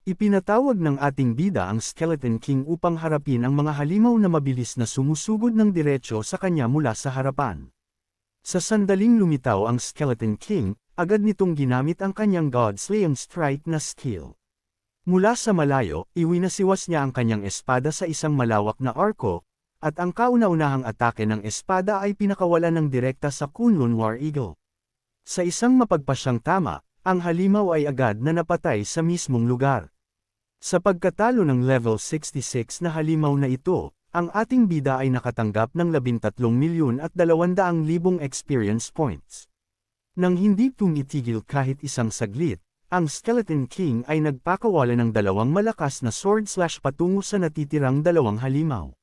Ipinatawag ng ating bida ang Skeleton King upang harapin ang mga halimaw na mabilis na sumusugod ng diretsyo sa kanya mula sa harapan. Sa sandaling lumitaw ang Skeleton King, agad nitong ginamit ang kanyang God-slaying strike na skill. Mula sa malayo, iwinasiwas niya ang kanyang espada sa isang malawak na arko, at ang kauna-unahang atake ng espada ay pinakawalan ng direkta sa Kunlun War Eagle. Sa isang mapagpasyang tama, ang halimaw ay agad na napatay sa mismong lugar. Sa pagkatalo ng level 66 na halimaw na ito, ang ating bida ay nakatanggap ng 13,200,000 experience points. Nang hindi tumitigil kahit isang saglit, ang Skeleton King ay nagpakawala ng dalawang malakas na sword slash patungo sa natitirang dalawang halimaw.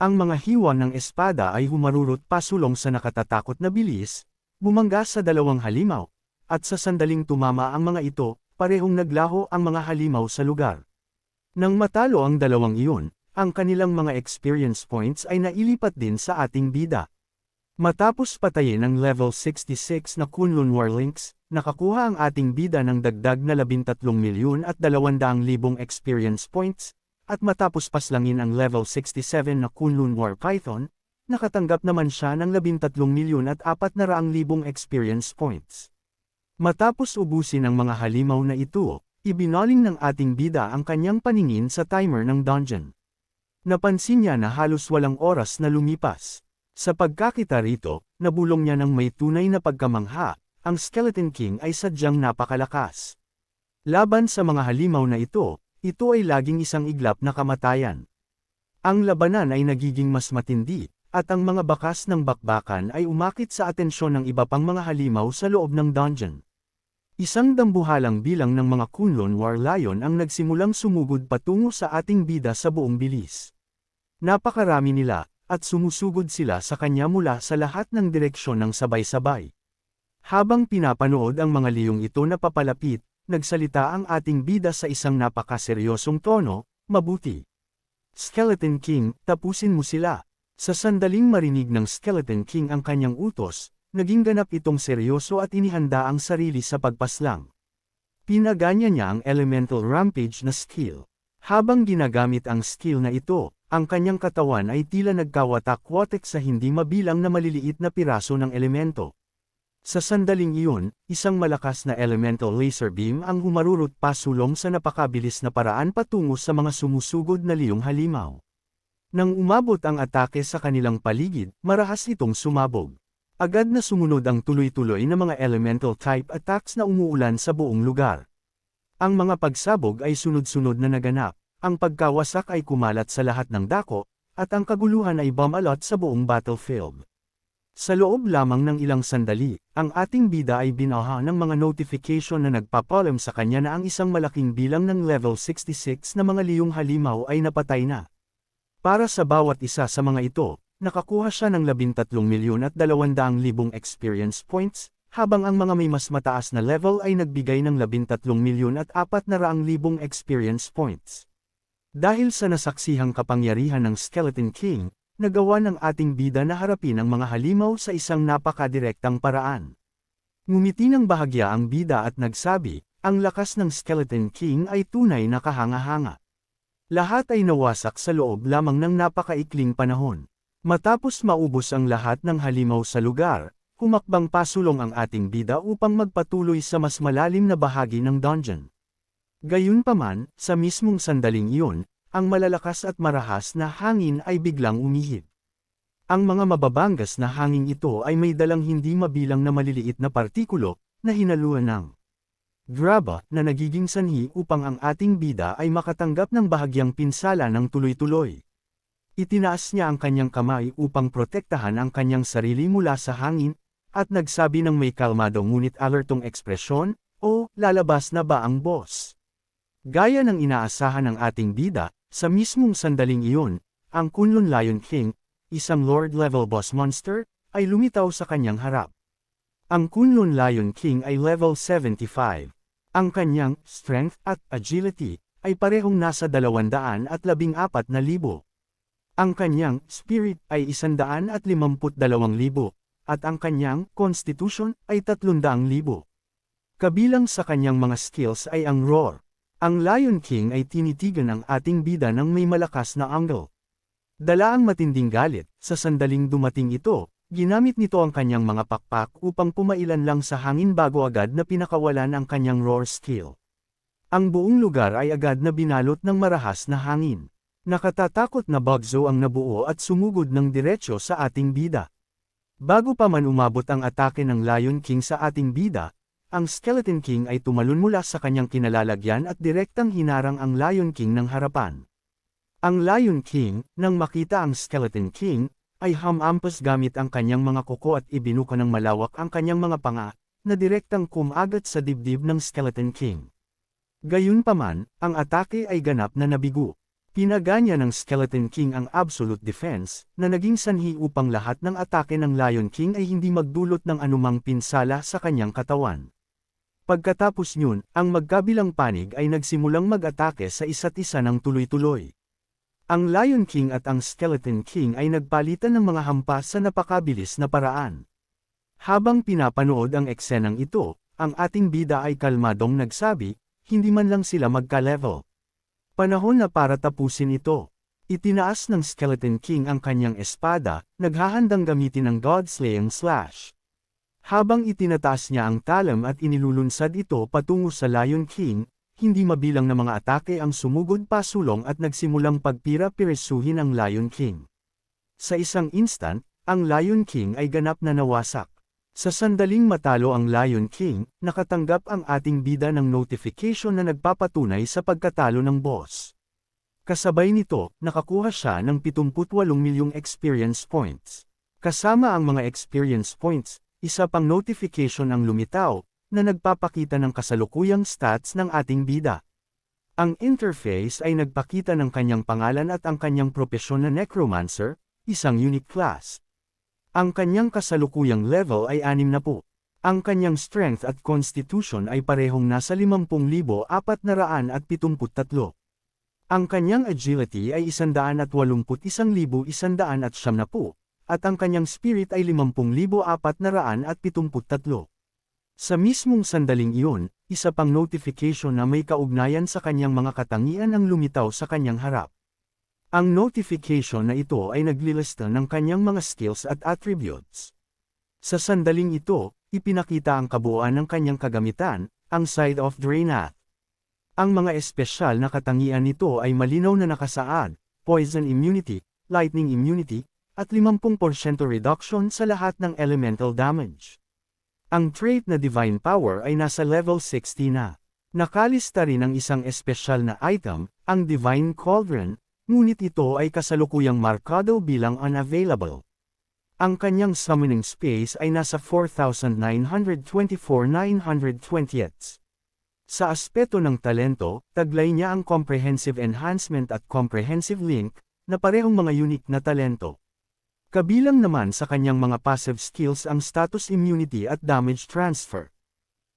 Ang mga hiwa ng espada ay humarurot pasulong sa nakatatakot na bilis, bumangga sa dalawang halimaw, at sa sandaling tumama ang mga ito, parehong naglaho ang mga halimaw sa lugar. Nang matalo ang dalawang iyon, ang kanilang mga experience points ay nailipat din sa ating bida. Matapos patayin ng level 66 na Kunlun Warlinks, nakakuha ang ating bida ng dagdag na 13,200,000 experience points, at matapos paslangin ang level 67 na Kunlun War Python, nakatanggap naman siya ng 13,400,000 experience points. Matapos ubusin ang mga halimaw na ito, ibinaling ng ating bida ang kanyang paningin sa timer ng dungeon. Napansin niya na halos walang oras na lumipas. Sa pagkakita rito, nabulong niya ng may tunay na pagkamangha, ang Skeleton King ay sadyang napakalakas. Laban sa mga halimaw na ito ay laging isang iglap na kamatayan. Ang labanan ay nagiging mas matindi, at ang mga bakas ng bakbakan ay umakit sa atensyon ng iba pang mga halimaw sa loob ng dungeon. Isang dambuhalang bilang ng mga Kunlun War Lion ang nagsimulang sumugod patungo sa ating bida sa buong bilis. Napakarami nila, at sumusugod sila sa kanya mula sa lahat ng direksyon ng sabay-sabay. Habang pinapanood ang mga liyong ito na papalapit, nagsalita ang ating bida sa isang napakaseryosong tono, "Mabuti. Skeleton King, tapusin mo sila." Sa sandaling marinig ng Skeleton King ang kanyang utos, naging ganap itong seryoso at inihanda ang sarili sa pagpaslang. Pinaganya niya ang Elemental Rampage na skill. Habang ginagamit ang skill na ito, ang kanyang katawan ay tila nagkawatak-watak sa hindi mabilang na maliliit na piraso ng elemento. Sa sandaling iyon, isang malakas na elemental laser beam ang humarurot pasulong sa napakabilis na paraan patungo sa mga sumusugod na liyong halimaw. Nang umabot ang atake sa kanilang paligid, marahas itong sumabog. Agad na sumunod ang tuloy-tuloy na mga elemental type attacks na umuulan sa buong lugar. Ang mga pagsabog ay sunod-sunod na naganap. Ang pagkawasak ay kumalat sa lahat ng dako, at ang kaguluhan ay bumalot sa buong battlefield. Sa loob lamang ng ilang sandali, ang ating bida ay binaha ng mga notification na nagpapalam sa kanya na ang isang malaking bilang ng level 66 na mga liyong halimaw ay napatay na. Para sa bawat isa sa mga ito, nakakuha siya ng 13,200,000 experience points, habang ang mga may mas mataas na level ay nagbigay ng 13,400,000 experience points. Dahil sa nasaksihang kapangyarihan ng Skeleton King, nagawa ng ating bida na harapin ang mga halimaw sa isang napakadirektang paraan. Ngumiti ng bahagya ang bida at nagsabi, ang lakas ng Skeleton King ay tunay na kahanga-hanga. Lahat ay nawasak sa loob lamang ng napakaikling panahon. Matapos maubos ang lahat ng halimaw sa lugar, humakbang pasulong ang ating bida upang magpatuloy sa mas malalim na bahagi ng dungeon. Gayunpaman, sa mismong sandaling iyon, ang malalakas at marahas na hangin ay biglang umihip. Ang mga mababangas na hangin ito ay may dalang hindi mabilang na maliliit na partikulo, na hinaluan ng graba na nagiging sanhi upang ang ating bida ay makatanggap ng bahagyang pinsala ng tuloy-tuloy. Itinaas niya ang kanyang kamay upang protektahan ang kanyang sarili mula sa hangin, at nagsabi ng may kalmado ngunit alertong ekspresyon, "O, lalabas na ba ang boss?" Gaya ng inaasahan ng ating bida, sa mismong sandaling iyon, ang Kunlun Lion King, isang Lord-level boss monster, ay lumitaw sa kanyang harap. Ang Kunlun Lion King ay level 75. Ang kanyang strength at agility ay parehong nasa 214,000. Ang kanyang spirit ay 152,000, at ang kanyang constitution ay 300,000. Kabilang sa kanyang mga skills ay ang roar. Ang Lion King ay tinitigan ang ating bida ng may malakas na angle. Dala ang matinding galit, sa sandaling dumating ito, ginamit nito ang kanyang mga pakpak upang pumailan lang sa hangin bago agad na pinakawalan ang kanyang roar skill. Ang buong lugar ay agad na binalot ng marahas na hangin. Nakatatakot na bagzo ang nabuo at sumugod ng diretsyo sa ating bida. Bago pa man umabot ang atake ng Lion King sa ating bida, ang Skeleton King ay tumalon mula sa kanyang kinalalagyan at direktang hinarang ang Lion King ng harapan. Ang Lion King, nang makita ang Skeleton King, ay hamampas gamit ang kanyang mga kuko at ibinuka ng malawak ang kanyang mga panga, na direktang kumagat sa dibdib ng Skeleton King. Gayunpaman, ang atake ay ganap na nabigo. Pinaganya ng Skeleton King ang absolute defense, na naging sanhi upang lahat ng atake ng Lion King ay hindi magdulot ng anumang pinsala sa kanyang katawan. Pagkatapos nyun, ang magkabilang panig ay nagsimulang mag-atake sa isa't isa ng tuloy-tuloy. Ang Lion King at ang Skeleton King ay nagpalitan ng mga hampas sa napakabilis na paraan. Habang pinapanood ang eksenang ito, ang ating bida ay kalmadong nagsabi, hindi man lang sila magka-level. Panahon na para tapusin ito. Itinaas ng Skeleton King ang kanyang espada, naghahandang gamitin ang God-slaying slash. Habang itinataas niya ang talam at inilulunsad ito patungo sa Lion King, hindi mabilang na mga atake ang sumugod pasulong at nagsimulang pagpira-pirisuhin ang Lion King. Sa isang instant, ang Lion King ay ganap na nawasak. Sa sandaling matalo ang Lion King, nakatanggap ang ating bida ng notification na nagpapatunay sa pagkatalo ng boss. Kasabay nito, nakakuha siya ng 78 milyong experience points. Kasama ang mga experience points, isa pang notification ang lumitaw, na nagpapakita ng kasalukuyang stats ng ating bida. Ang interface ay nagpakita ng kanyang pangalan at ang kanyang propesyon na Necromancer, isang unique class. Ang kanyang kasalukuyang level ay 60. Ang kanyang strength at constitution ay parehong nasa 50,473. Ang kanyang agility ay 181,170, at ang kanyang spirit ay 50,473. Sa mismong sandaling iyon, isa pang notification na may kaugnayan sa kanyang mga katangian ang lumitaw sa kanyang harap. Ang notification na ito ay naglilista ng kanyang mga skills at attributes. Sa sandaling ito, ipinakita ang kabuuan ng kanyang kagamitan, ang Side of Draenith. Ang mga espesyal na katangian nito ay malinaw na nakasaad, Poison Immunity, Lightning Immunity, at 50% reduction sa lahat ng elemental damage. Ang trait na Divine Power ay nasa level 60 na. Nakalista rin ang isang espesyal na item, ang Divine Cauldron, ngunit ito ay kasalukuyang markado bilang unavailable. Ang kanyang summoning space ay nasa 4,924,920. Sa aspeto ng talento, taglay niya ang Comprehensive Enhancement at Comprehensive Link, na parehong mga unique na talento. Kabilang naman sa kanyang mga passive skills ang Status Immunity at Damage Transfer.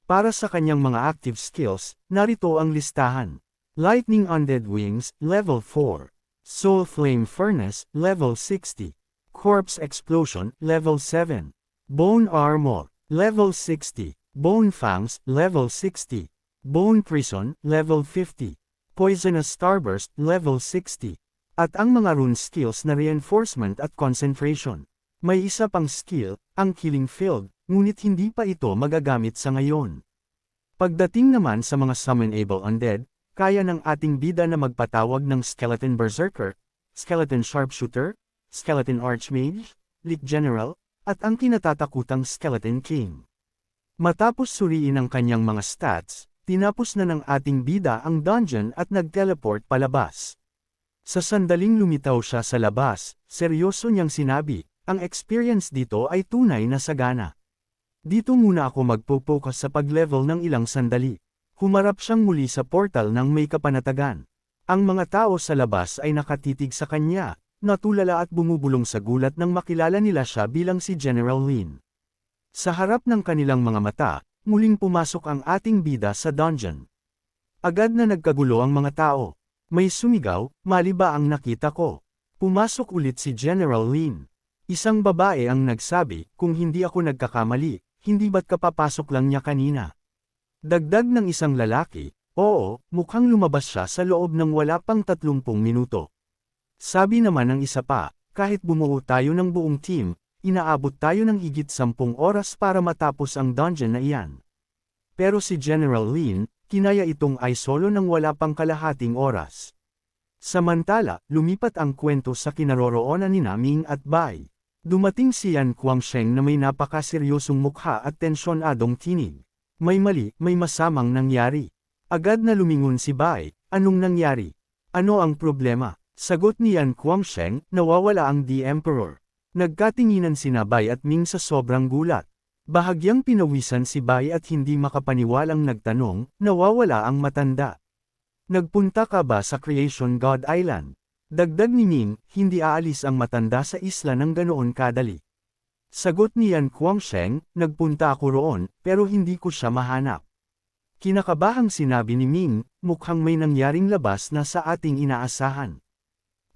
Para sa kanyang mga active skills, narito ang listahan. Lightning Undead Wings, Level 4. Soul Flame Furnace, Level 60. Corpse Explosion, Level 7. Bone Armor, Level 60. Bone Fangs, Level 60. Bone Prison, Level 50. Poisonous Starburst, Level 60. At ang mga rune skills na Reinforcement at Concentration. May isa pang skill, ang Killing Field, ngunit hindi pa ito magagamit sa ngayon. Pagdating naman sa mga Summonable Undead, kaya ng ating bida na magpatawag ng Skeleton Berserker, Skeleton Sharpshooter, Skeleton Archmage, Leak General, at ang kinatatakutang Skeleton King. Matapos suriin ang kanyang mga stats, tinapos na ng ating bida ang dungeon at nag-teleport palabas. Sa sandaling lumitaw siya sa labas, seryoso niyang sinabi, ang experience dito ay tunay na sagana. Dito muna ako magpo-focus sa pag-level ng ilang sandali. Humarap siyang muli sa portal ng may kapanatagan. Ang mga tao sa labas ay nakatitig sa kanya, natulala at bumubulong sa gulat nang makilala nila siya bilang si General Lin. Sa harap ng kanilang mga mata, muling pumasok ang ating bida sa dungeon. Agad na nagkagulo ang mga tao. May sumigaw, mali ba ang nakita ko? Pumasok ulit si General Lin. Isang babae ang nagsabi, kung hindi ako nagkakamali, hindi ba't kapapasok lang niya kanina? Dagdag ng isang lalaki, Oo, mukhang lumabas siya sa loob ng wala pang 30 minuto. Sabi naman ng isa pa, kahit bumuo tayo ng buong team, inaabot tayo ng higit 10 oras para matapos ang dungeon na iyan. Pero si General Lin, kinaya itong ay solo ng wala pang kalahating oras. Samantala, lumipat ang kwento sa kinaroroonan ni Ming at Bai. Dumating si Yan Guangsheng na may napakaseryosong mukha at tensyonadong tinig. May mali, may masamang nangyari. Agad na lumingon si Bai, anong nangyari? Ano ang problema? Sagot ni Yan Guangsheng, nawawala ang The Emperor. Nagkatinginan sina Bai at Ming sa sobrang gulat. Bahagyang pinawisan si Bai at hindi makapaniwalang nagtanong, nawawala ang matanda. Nagpunta ka ba sa Creation God Island? Dagdag ni Ming, hindi aalis ang matanda sa isla ng ganoon kadali. Sagot ni Yan Guangsheng, nagpunta ako roon, pero hindi ko siya mahanap. Kinakabahang sinabi ni Ming, mukhang may nangyaring labas na sa ating inaasahan.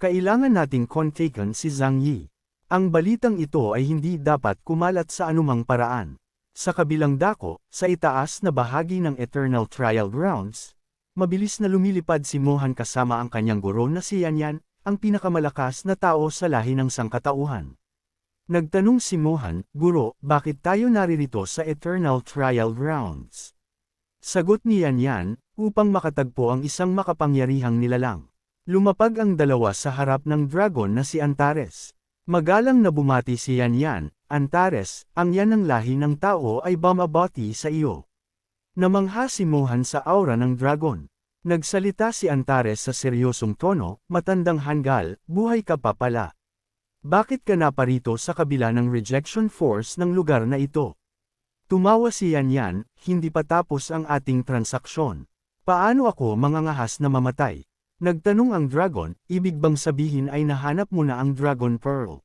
Kailangan nating kontakan si Zhang Yi. Ang balitang ito ay hindi dapat kumalat sa anumang paraan. Sa kabilang dako, sa itaas na bahagi ng Eternal Trial Grounds, mabilis na lumilipad si Mohan kasama ang kanyang guro na si Yan, ang pinakamalakas na tao sa lahi ng sangkatauhan. Nagtanong si Mohan, Guro, bakit tayo naririto sa Eternal Trial Grounds? Sagot ni Yan, upang makatagpo ang isang makapangyarihang nilalang. Lumapag ang dalawa sa harap ng dragon na si Antares. Magalang na bumati si Yan, Antares, ang yan ng lahi ng tao ay bumabati sa iyo. Namangha si Mohan sa aura ng dragon. Nagsalita si Antares sa seryosong tono, matandang hanggal, buhay ka pa pala. Bakit ka naparito sa kabila ng rejection force ng lugar na ito? Tumawa si Yan, hindi pa tapos ang ating transaksyon. Paano ako mangangahas na mamatay? Nagtanong ang dragon, ibig bang sabihin ay nahanap mo na ang Dragon Pearl?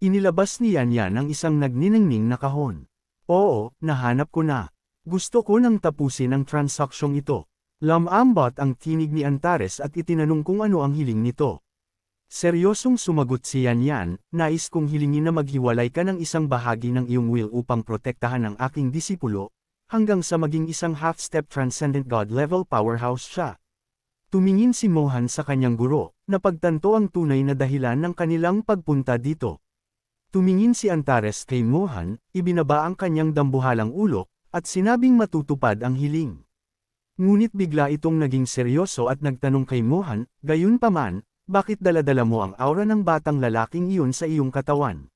Inilabas ni Yan ang isang nagniningning na kahon. Oo, nahanap ko na. Gusto ko nang tapusin ang transaksyong ito. Lamambot ang tinig ni Antares at itinanong kung ano ang hiling nito. Seryosong sumagot si Yan, nais kong hilingin na maghiwalay ka ng isang bahagi ng iyong will upang protektahan ang aking disipulo, hanggang sa maging isang half-step transcendent god level powerhouse siya. Tumingin si Mohan sa kanyang guro, napagtanto ang tunay na dahilan ng kanilang pagpunta dito. Tumingin si Antares kay Mohan, ibinaba ang kanyang dambuhalang ulo, at sinabing matutupad ang hiling. Ngunit bigla itong naging seryoso at nagtanong kay Mohan, gayunpaman, bakit daladala mo ang aura ng batang lalaking iyon sa iyong katawan?